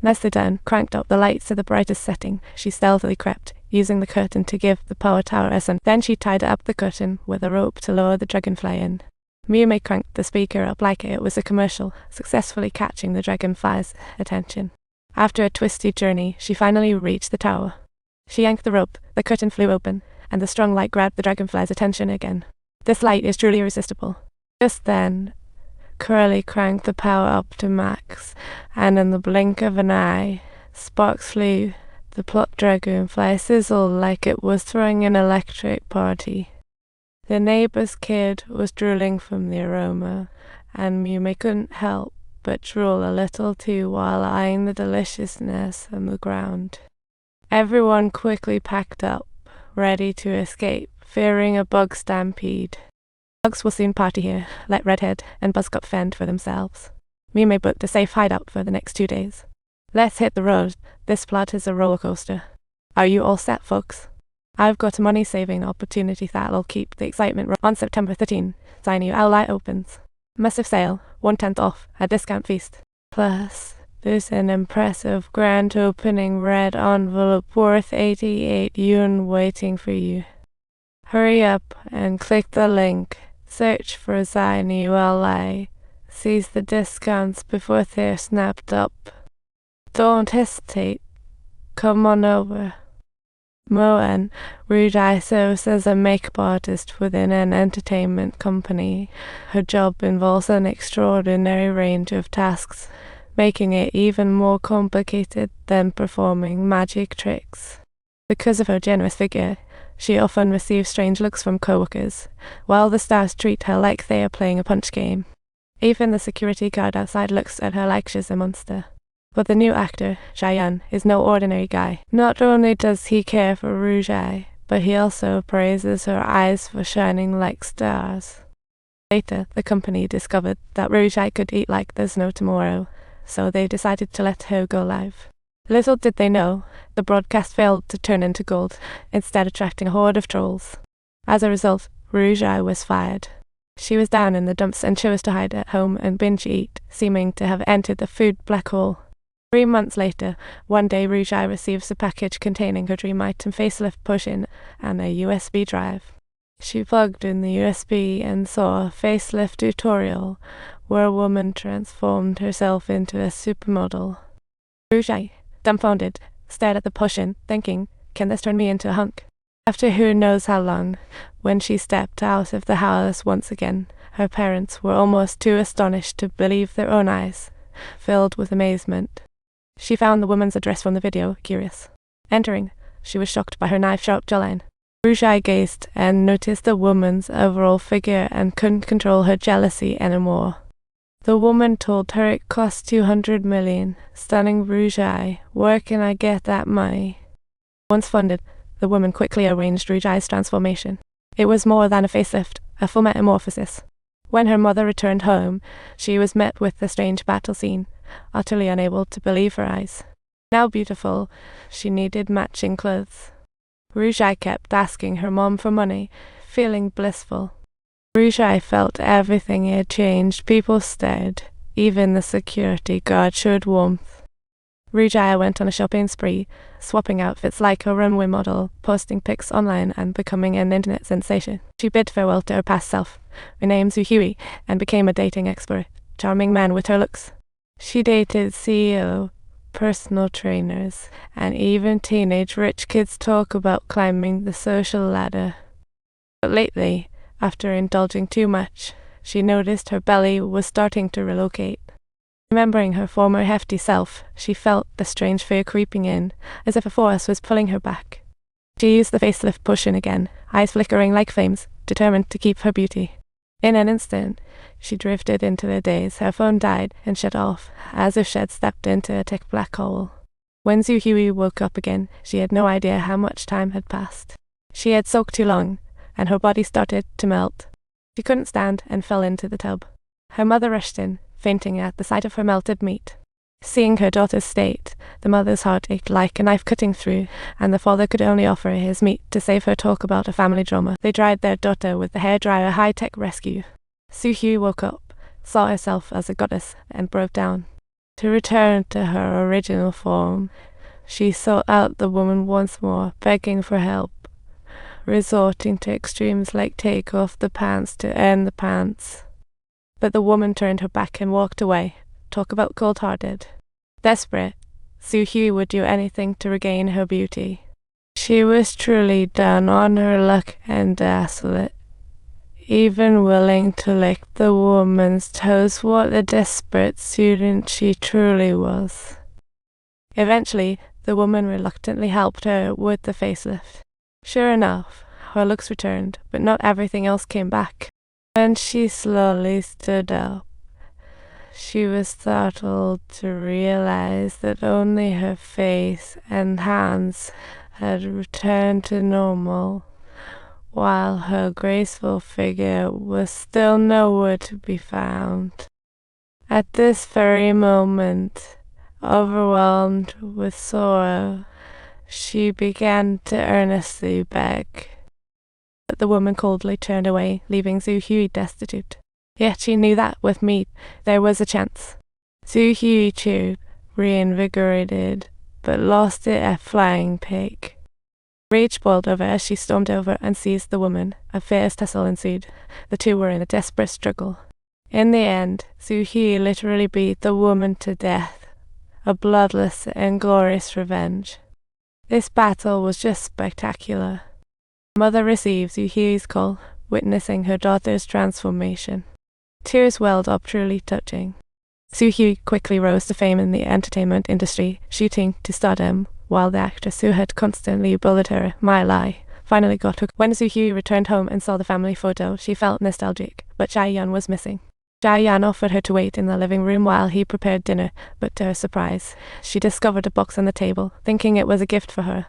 Nicely done, cranked up the lights to the brightest setting. She stealthily crept, using the curtain to give the power tower a sun. Then she tied up the curtain with a rope to lower the dragonfly in. Xuehui cranked the speaker up like it was a commercial, successfully catching the dragonfly's attention. After a twisty journey, she finally reached the tower. She yanked the rope, the curtain flew open, and the strong light grabbed the dragonfly's attention again. This light is truly irresistible. Just then, Curly cranked the power up to max, and in the blink of an eye, sparks flew. The plot dragonfly sizzled like it was throwing an electric party. The neighbor's kid was drooling from the aroma, and Xuehui couldn't help but drool a little too while eyeing the deliciousness on the ground. Everyone quickly packed up, ready to escape, fearing a bug stampede. Bugs will soon party here, let Redhead and Buzzcut fend for themselves. Xuehui booked a safe hideout for the next 2 days. Let's hit the road. This plot is a roller coaster. Are you all set, folks? I've got a money-saving opportunity that'll keep the excitement on September 13. Tiny Owlite opens. Massive sale, 1/10 off, a discount feast. Plus, there's an impressive grand opening red envelope worth 88 yuan waiting for you. Hurry up and click the link. Search for Xuehui. Seize the discounts before they're snapped up. Don't hesitate. Come on over. Moen, Ruji serves as a makeup artist within an entertainment company. Her job involves an extraordinary range of tasks, making it even more complicated than performing magic tricks. Because of her generous figure, she often receives strange looks from co-workers, while the stars treat her like they are playing a punch game. Even the security guard outside looks at her like she's a monster. But the new actor, Xuehui, is no ordinary guy. Not only does he care for Ruji, but he also praises her eyes for shining like stars. Later, the company discovered that Ruji could eat like there's no tomorrow, so they decided to let her go live. Little did they know, the broadcast failed to turn into gold, instead attracting a horde of trolls. As a result, Ruji was fired. She was down in the dumps and chose to hide at home and binge-eat, seeming to have entered the food black hole. 3 months later, one day Ruji receives a package containing her dream item facelift push-in and a USB drive. She plugged in the USB and saw a facelift tutorial where a woman transformed herself into a supermodel. Ruji, dumbfounded, stared at the push-in, thinking, can this turn me into a hunk? After who knows how long, when she stepped out of the house once again, her parents were almost too astonished to believe their own eyes, filled with amazement. She found the woman's address from the video, curious. Entering, she was shocked by her knife-sharp jawline. Ruji gazed and noticed the woman's overall figure and couldn't control her jealousy anymore. The woman told her it cost 200 million. Stunning Ruji, where can I get that money? Once funded, the woman quickly arranged Ruji's transformation. It was more than a facelift, a full metamorphosis. When her mother returned home, she was met with the strange battle scene, utterly unable to believe her eyes. Now beautiful, she needed matching clothes. Ruji kept asking her mom for money, feeling blissful. Xuehui felt everything had changed. People stared. Even the security guard showed warmth. Xuehui went on a shopping spree, swapping outfits like a runway model, posting pics online and becoming an internet sensation. She bid farewell to her past self, renamed Xuehui, and became a dating expert, charming men with her looks. She dated CEO, personal trainers, and even teenage rich kids talk about climbing the social ladder. But lately, after indulging too much, she noticed her belly was starting to relocate. Remembering her former hefty self, she felt the strange fear creeping in, as if a force was pulling her back. She used the facelift push-in again, eyes flickering like flames, determined to keep her beauty. In an instant, she drifted into a daze. Her phone died and shut off, as if she had stepped into a thick black hole. When Xuehui woke up again, she had no idea how much time had passed. She had soaked too long, and her body started to melt. She couldn't stand and fell into the tub. Her mother rushed in, fainting at the sight of her melted meat. Seeing her daughter's state, the mother's heart ached like a knife cutting through, and the father could only offer his meat to save her talk about a family drama. They dried their daughter with the hairdryer high-tech rescue. Xuehui woke up, saw herself as a goddess, and broke down. To return to her original form, she sought out the woman once more, begging for help, resorting to extremes like take off the pants to end the pants. But the woman turned her back and walked away. Talk about cold-hearted. Desperate, Xuehui would do anything to regain her beauty. She was truly down on her luck and desolate, even willing to lick the woman's toes. What a desperate student she truly was. Eventually, the woman reluctantly helped her with the facelift. Sure enough, her looks returned, but not everything else came back. When she slowly stood up, she was startled to realize that only her face and hands had returned to normal, while her graceful figure was still nowhere to be found. At this very moment, overwhelmed with sorrow, she began to earnestly beg. But the woman coldly turned away, leaving Xuehui destitute. Yet she knew that, with meat, there was a chance. Xuehui cheered, reinvigorated, but lost it a flying pig. Rage boiled over as she stormed over and seized the woman. A fierce tussle ensued. The two were in a desperate struggle. In the end, Xuehui literally beat the woman to death, a bloodless and glorious revenge. This battle was just spectacular. Mother received Xuehui's call, witnessing her daughter's transformation. Tears welled up, truly touching. Xuehui quickly rose to fame in the entertainment industry, shooting to stardom, while the actress who had constantly bullied her, My Lai, finally got hooked. When Xuehui returned home and saw the family photo, she felt nostalgic, but Jiayan was missing. Jiayan offered her to wait in the living room while he prepared dinner, but to her surprise, she discovered a box on the table, thinking it was a gift for her.